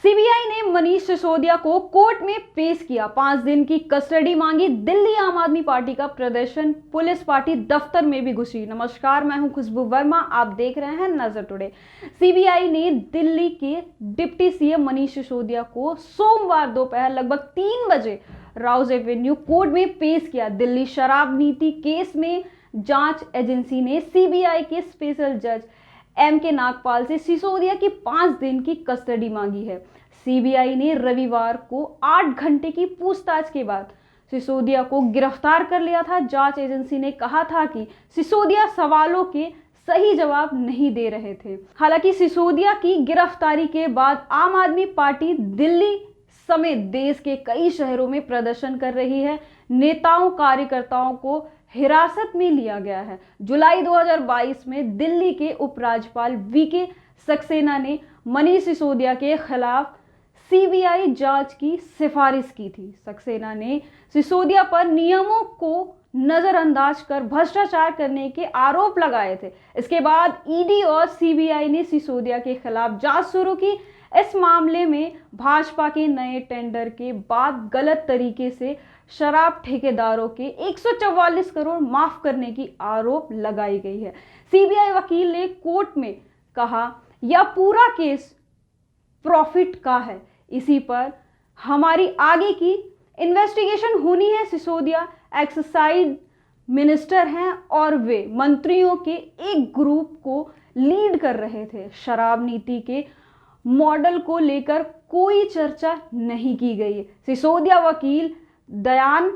CBI ने मनीष सिसोदिया को court में पेश किया, 5 दिन की कस्टडी मांगी। दिल्ली आम आदमी पार्टी का प्रदर्शन, पुलिस पार्टी दफ्तर में भी घुसी। नमस्कार, मैं हूं खुशबू वर्मा, आप देख रहे हैं नजर टुडे। सीबीआई ने दिल्ली के डिप्टी सीएम मनीष सिसोदिया को सोमवार दोपहर लगभग 3 बजे राउज एवेन्यू कोर्ट में पेश किया। दिल्ली शराब नीति केस में जांच एजेंसी ने सीबीआई के स्पेशल जज एम.के. नागपाल से सिसोदिया की 5 दिन की कस्टडी मांगी है। सीबीआई ने रविवार को 8 घंटे की पूछताछ के बाद सिसोदिया को गिरफ्तार कर लिया था। जांच एजेंसी ने कहा था कि सिसोदिया सवालों के सही जवाब नहीं दे रहे थे। हालांकि सिसोदिया की गिरफ्तारी के बाद आम आदमी पार्टी दिल्ली समेत देश के कई शहरों में प्रदर्शन कर रही है। नेताओं कार्यकर्ताओं को हिरासत में लिया गया है। जुलाई 2022 में दिल्ली के उपराज्यपाल वीके सक्सेना ने मनीष सिसोदिया के खिलाफ सीबीआई जांच की सिफारिश की थी। सक्सेना ने सिसोदिया पर नियमों को नजरअंदाज कर भ्रष्टाचार करने के आरोप लगाए थे। इसके बाद ईडी और सीबीआई ने सिसोदिया के खिलाफ जांच शुरू की। इस मामले में भाजपा के नए टेंडर के बाद गलत तरीके से शराब ठेकेदारों के 144 करोड़ माफ करने की आरोप लगाई गई है। सीबीआई वकील ने कोर्ट में कहा, यह पूरा केस प्रॉफिट का है, इसी पर हमारी आगे की इन्वेस्टिगेशन होनी है। सिसोदिया एक्साइज मिनिस्टर हैं और वे मंत्रियों के एक ग्रुप को लीड कर रहे थे। शराब नीति के मॉडल को लेकर कोई चर्चा नहीं की गई। सिसोदिया वकील दयान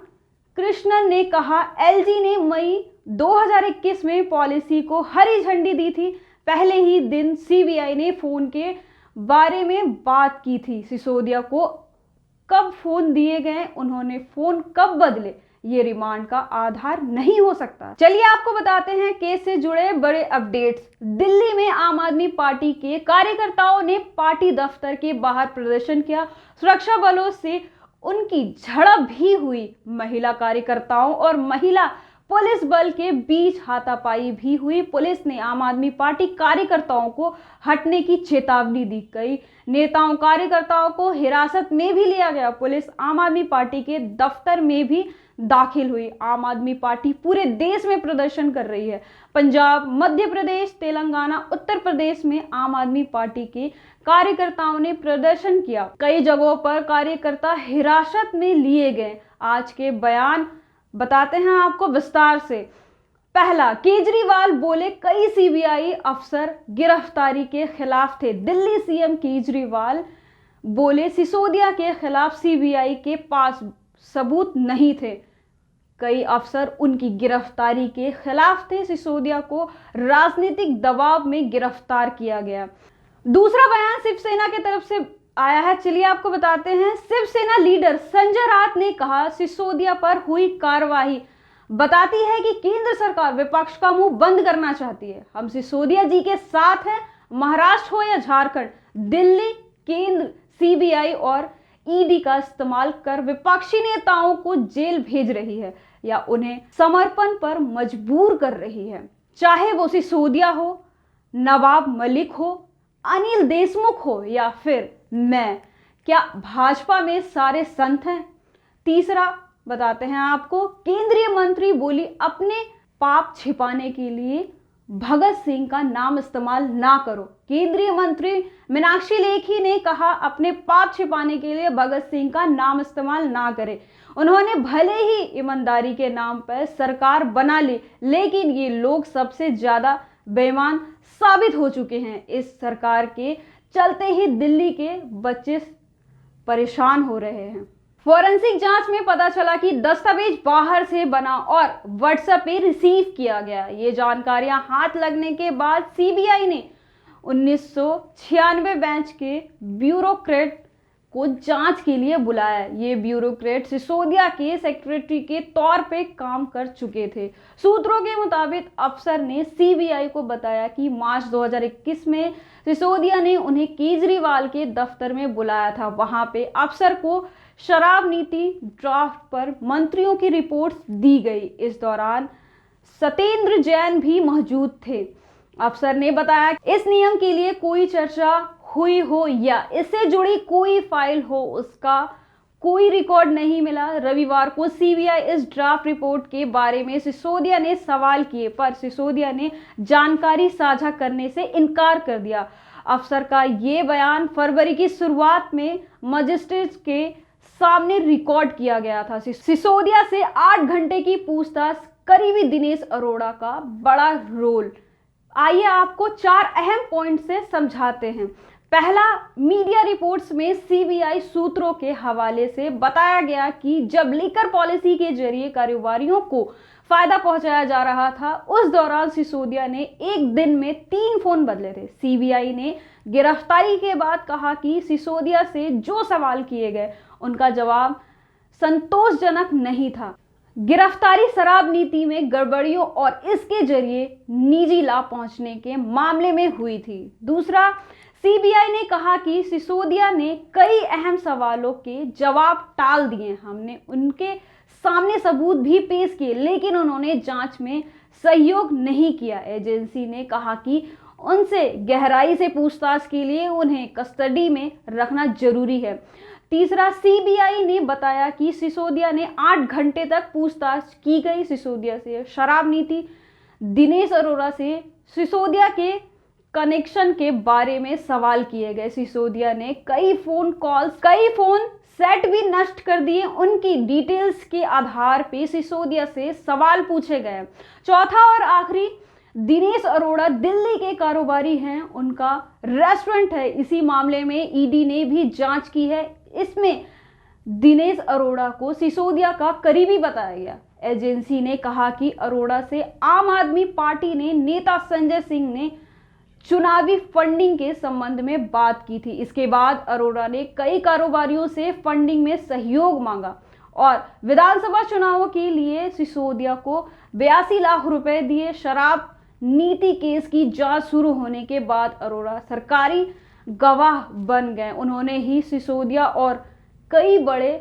कृष्णन ने कहा, एलजी ने मई 2021 में पॉलिसी को हरी झंडी दी थी। पहले ही दिन सीबीआई ने फोन के बारे में बात की थी। सिसोदिया को कब फोन दिए गए, उन्होंने फोन कब बदले, ये रिमांड का आधार नहीं हो सकता। चलिए आपको बताते हैं केस से जुड़े बड़े अपडेट्स। दिल्ली में आम आदमी पार्टी के कार्यकर्ताओं ने पार्टी दफ्तर के बाहर प्रदर्शन किया। सुरक्षा बलों से उनकी झड़प भी हुई। महिला कार्यकर्ताओं और महिला पुलिस बल के बीच हाथापाई भी हुई। पुलिस ने आम आदमी पार्टी कार्यकर्ताओं को हटने की चेतावनी दी। कई नेताओं कार्यकर्ताओं को हिरासत में भी लिया गया। पुलिस आम आदमी पार्टी के दफ्तर में भी दाखिल हुई। आम आदमी पार्टी पूरे देश में प्रदर्शन कर रही है। पंजाब, मध्य प्रदेश, तेलंगाना, उत्तर प्रदेश में आम आदमी पार्टी के कार्यकर्ताओं ने प्रदर्शन किया। कई जगहों पर कार्यकर्ता हिरासत में लिए गए। आज के बयान बताते हैं आपको विस्तार से। पहला, केजरीवाल बोले कई सीबीआई अफसर गिरफ्तारी के खिलाफ थे। दिल्ली सीएम केजरीवाल बोले सिसोदिया के खिलाफ सीबीआई के पास सबूत नहीं थे। कई अफसर उनकी गिरफ्तारी के खिलाफ थे। सिसोदिया को राजनीतिक दबाव में गिरफ्तार किया गया। दूसरा बयान शिवसेना की तरफ से आया है, चलिए आपको बताते हैं। शिवसेना लीडर संजय राउत ने कहा, सिसोदिया पर हुई कार्रवाई बताती है कि केंद्र सरकार विपक्ष का मुंह बंद करना चाहती है। हम सिसोदिया जी के साथ हैं, महाराष्ट्र हो या झारखंड। दिल्ली, केंद्र, सीबीआई और ईडी का इस्तेमाल कर विपक्षी नेताओं को जेल भेज रही है या उन्हें समर्पण पर मजबूर कर रही है। चाहे वो सिसोदिया हो, नवाब मलिक हो, अनिल देशमुख हो या फिर मैं। क्या भाजपा में सारे संत हैं? तीसरा बताते हैं आपको। केंद्रीय मंत्री बोली, अपने पाप छिपाने के लिए भगत सिंह का नाम इस्तेमाल ना करो। केंद्रीय मंत्री मीनाक्षी लेखी ने कहा, अपने पाप छिपाने के लिए भगत सिंह का नाम इस्तेमाल ना करें। उन्होंने भले ही ईमानदारी के नाम पर सरकार बना ली, लेकिन ये लोग सबसे ज्यादा बेईमान साबित हो चुके हैं। इस सरकार के चलते ही दिल्ली के बच्चे परेशान हो रहे हैं। फोरेंसिक जांच में पता चला कि दस्तावेज बाहर से बना और व्हाट्सएप पे रिसीव किया गया। ये जानकारियां हाथ लगने के बाद सीबीआई ने 1996 बैच के ब्यूरोक्रेट को जांच के लिए बुलाया। ये ब्यूरोक्रेट सिसोदिया के सेक्रेटरी के तौर पे काम कर चुके थे। सूत्रों के मुताबिक अफसर ने सीबीआई को बताया कि मार्च 2021 में सिसोदिया ने उन्हें केजरीवाल के दफ्तर में बुलाया था। वहां पे अफसर को शराब नीति ड्राफ्ट पर मंत्रियों की रिपोर्ट्स दी गई। इस दौरान सत्येंद्र जैन भी मौजूद थे। अफसर ने बताया इस नियम के लिए कोई चर्चा हुई हो या इससे जुड़ी कोई फाइल हो, उसका कोई रिकॉर्ड नहीं मिला। रविवार को सीबीआई इस ड्राफ्ट रिपोर्ट के बारे में सिसोदिया ने सवाल किए, पर सिसोदिया ने जानकारी साझा करने से इनकार कर दिया। अफसर का ये बयान फरवरी की शुरुआत में मजिस्ट्रेट के सामने रिकॉर्ड किया गया था। सिसोदिया से 8 घंटे की पूछताछ, करीबी दिनेश अरोड़ा का बड़ा रोल। आइए आपको 4 अहम पॉइंट से समझाते हैं। पहला, मीडिया रिपोर्ट्स में सीबीआई सूत्रों के हवाले से बताया गया कि जब लीकर पॉलिसी के जरिए कारोबारियों को फायदा पहुंचाया जा रहा था, उस दौरान सिसोदिया ने एक दिन में 3 फोन बदले थे। सीबीआई ने गिरफ्तारी के बाद कहा कि सिसोदिया से जो सवाल किए गए उनका जवाब संतोषजनक नहीं था। गिरफ्तारी शराब नीति में गड़बड़ियों और इसके जरिए निजी लाभ पहुंचने के मामले में हुई थी। दूसरा, सीबीआई ने कहा कि सिसोदिया ने कई अहम सवालों के जवाब टाल दिए। हमने उनके सामने सबूत भी पेश किए, लेकिन उन्होंने जांच में सहयोग नहीं किया। एजेंसी ने कहा कि उनसे गहराई से पूछताछ के लिए उन्हें कस्टडी में रखना जरूरी है। तीसरा, सीबीआई ने बताया कि सिसोदिया ने 8 घंटे तक पूछताछ की गई। सिसोदिया से शराब नीति, दिनेश अरोड़ा से सिसोदिया के कनेक्शन के बारे में सवाल किए गए। सिसोदिया ने कई फोन सेट भी नष्ट कर दिए। उनकी डिटेल्स के आधार पर सिसोदिया से सवाल पूछे गए। चौथा और आखिरी, दिनेश अरोड़ा दिल्ली के कारोबारी हैं, उनका रेस्टोरेंट है। इसी मामले में ईडी ने भी जांच की है। इसमें दिनेश अरोड़ा को सिसोदिया का करीबी बताया गया। एजेंसी ने कहा कि अरोड़ा से आम आदमी पार्टी ने नेता संजय सिंह ने चुनावी फंडिंग के संबंध में बात की थी। इसके बाद अरोड़ा ने कई कारोबारियों से फंडिंग में सहयोग मांगा और विधानसभा चुनावों के लिए सिसोदिया को 82 लाख रुपए दिए। शराब नीति केस की जांच शुरू होने के बाद अरोड़ा सरकारी गवाह बन गए। उन्होंने ही सिसोदिया और कई बड़े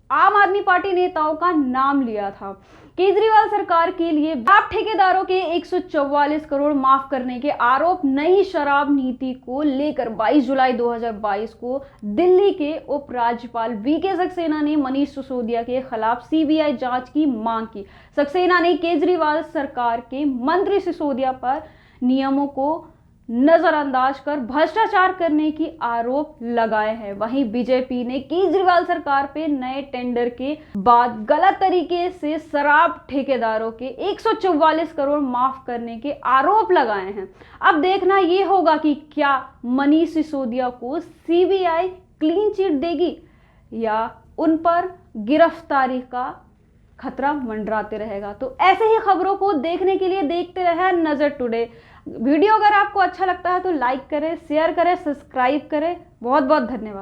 आम आदमी पार्टी नेताओं का नाम लिया था। केजरीवाल सरकार के लिए शराब ठेकेदारों के 144 करोड़ माफ करने के आरोप। नई शराब नीति को लेकर 22 जुलाई 2022 को दिल्ली के उपराज्यपाल वीके सक्सेना ने मनीष सिसोदिया के खिलाफ सीबीआई जांच की मांग की। सक्सेना ने केजरीवाल सरकार के मंत्री सिसोदिया पर नियमों को नजरअंदाज कर भ्रष्टाचार करने की आरोप लगाए हैं। वहीं बीजेपी ने केजरीवाल सरकार पे नए टेंडर के बाद गलत तरीके से शराब ठेकेदारों के 144 करोड़ माफ करने के आरोप लगाए हैं। अब देखना ये होगा कि क्या मनीष सिसोदिया को सीबीआई क्लीन चिट देगी या उन पर गिरफ्तारी का खतरा मंडराते रहेगा। तो ऐसे ही खबरों को देखने के लिए देखते रहे नजर टुडे। वीडियो अगर आपको अच्छा लगता है तो लाइक करें, शेयर करें, सब्सक्राइब करें। बहुत बहुत धन्यवाद।